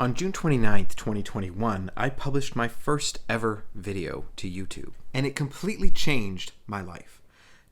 On June 29th, 2021, I published my first ever video to YouTube, and it completely changed my life.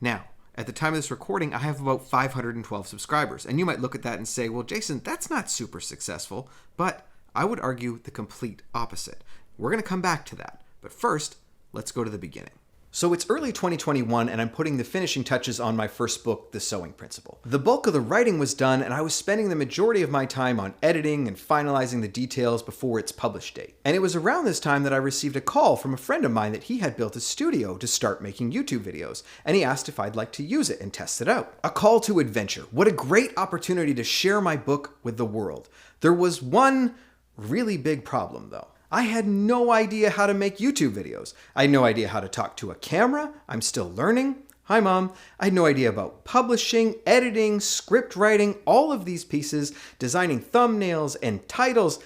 Now, at the time of this recording, I have about 512 subscribers, and you might look at that and say, well, Jason, that's not super successful, but I would argue the complete opposite. We're going to come back to that, but first, let's go to the beginning. So it's early 2021 and I'm putting the finishing touches on my first book, The Sewing Principle. The bulk of the writing was done and I was spending the majority of my time on editing and finalizing the details before its publish date. And it was around this time that I received a call from a friend of mine that he had built a studio to start making YouTube videos, and he asked if I'd like to use it and test it out. A call to adventure. What a great opportunity to share my book with the world. There was one really big problem though. I had no idea how to make YouTube videos. I had no idea how to talk to a camera. I'm still learning. Hi, Mom. I had no idea about publishing, editing, script writing, all of these pieces, designing thumbnails and titles.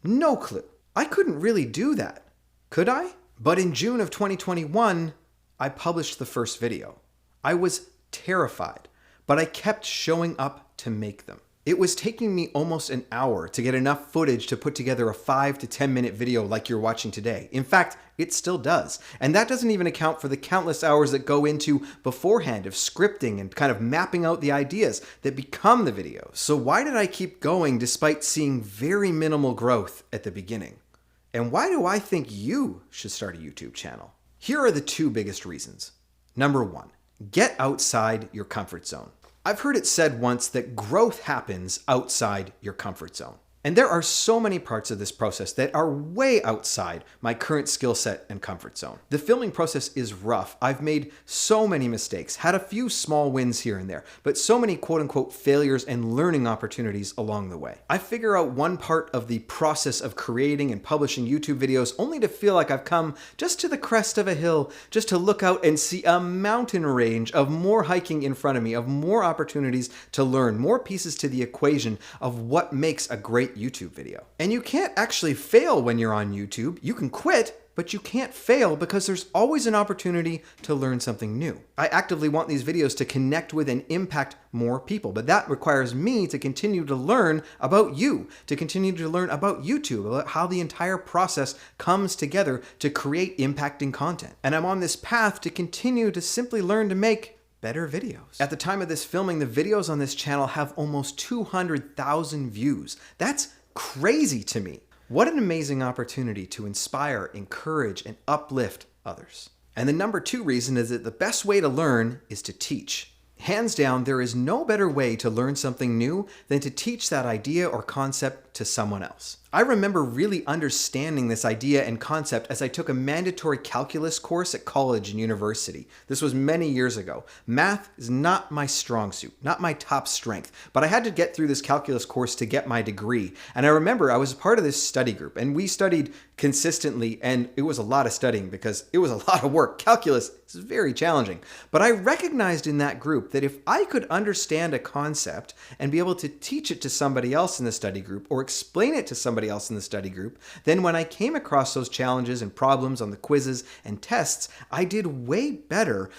No clue. I couldn't really do that, could I? But in June of 2021, I published the first video. I was terrified, but I kept showing up to make them. It was taking me almost an hour to get enough footage to put together a 5 to 10 minute video like you're watching today. In fact, it still does. And that doesn't even account for the countless hours that go into beforehand of scripting and kind of mapping out the ideas that become the videos. So why did I keep going despite seeing very minimal growth at the beginning? And why do I think you should start a YouTube channel? Here are the two biggest reasons. Number one, get outside your comfort zone. I've heard it said once that growth happens outside your comfort zone. And there are so many parts of this process that are way outside my current skill set and comfort zone. The filming process is rough. I've made so many mistakes, had a few small wins here and there, but so many quote-unquote failures and learning opportunities along the way. I figure out one part of the process of creating and publishing YouTube videos only to feel like I've come just to the crest of a hill, just to look out and see a mountain range of more hiking in front of me, of more opportunities to learn, more pieces to the equation of what makes a great YouTube video. And you can't actually fail when you're on YouTube. You can quit, but you can't fail because there's always an opportunity to learn something new. I actively want these videos to connect with and impact more people, but that requires me to continue to learn about you, to continue to learn about YouTube, about how the entire process comes together to create impacting content. And I'm on this path to continue to simply learn to make better videos. At the time of this filming, the videos on this channel have almost 200,000 views. That's crazy to me. What an amazing opportunity to inspire, encourage, and uplift others. And the number two reason is that the best way to learn is to teach. Hands down, there is no better way to learn something new than to teach that idea or concept to someone else. I remember really understanding this idea and concept as I took a mandatory calculus course at college and university. This was many years ago. Math is not my strong suit, not my top strength, but I had to get through this calculus course to get my degree. And I remember I was a part of this study group and we studied consistently, and it was a lot of studying because it was a lot of work. Calculus is very challenging. But I recognized in that group that if I could understand a concept and be able to teach it to somebody else in the study group or explain it to somebody else in the study group, then when I came across those challenges and problems on the quizzes and tests, I did way better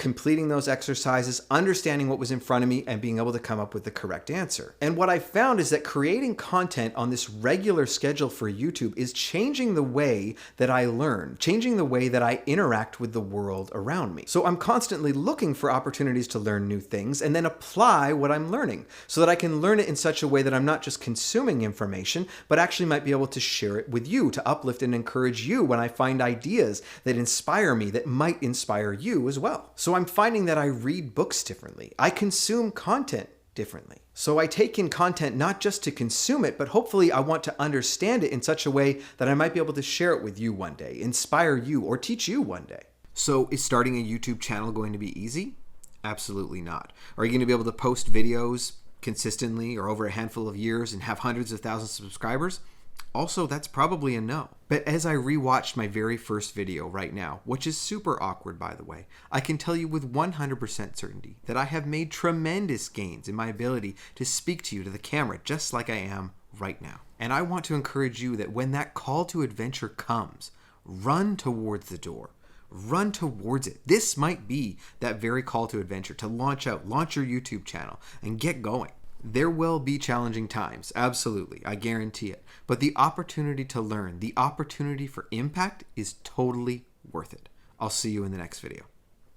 completing those exercises, understanding what was in front of me, and being able to come up with the correct answer. And what I found is that creating content on this regular schedule for YouTube is changing the way that I learn, changing the way that I interact with the world around me. So I'm constantly looking for opportunities to learn new things and then apply what I'm learning so that I can learn it in such a way that I'm not just consuming information, but actually might be able to share it with you, to uplift and encourage you when I find ideas that inspire me, that might inspire you as well. So I'm finding that I read books differently. I consume content differently. So I take in content not just to consume it, but hopefully I want to understand it in such a way that I might be able to share it with you one day, inspire you, or teach you one day. So is starting a YouTube channel going to be easy? Absolutely not. Are you going to be able to post videos consistently or over a handful of years and have hundreds of thousands of subscribers? Also, that's probably a no. But as I rewatched my very first video right now, which is super awkward by the way, I can tell you with 100% certainty that I have made tremendous gains in my ability to speak to you to the camera just like I am right now. And I want to encourage you that when that call to adventure comes, run towards the door. Run towards it. This might be that very call to adventure to launch out, launch your YouTube channel and get going. There will be challenging times, absolutely, I guarantee it. But the opportunity to learn, the opportunity for impact is totally worth it. I'll see you in the next video.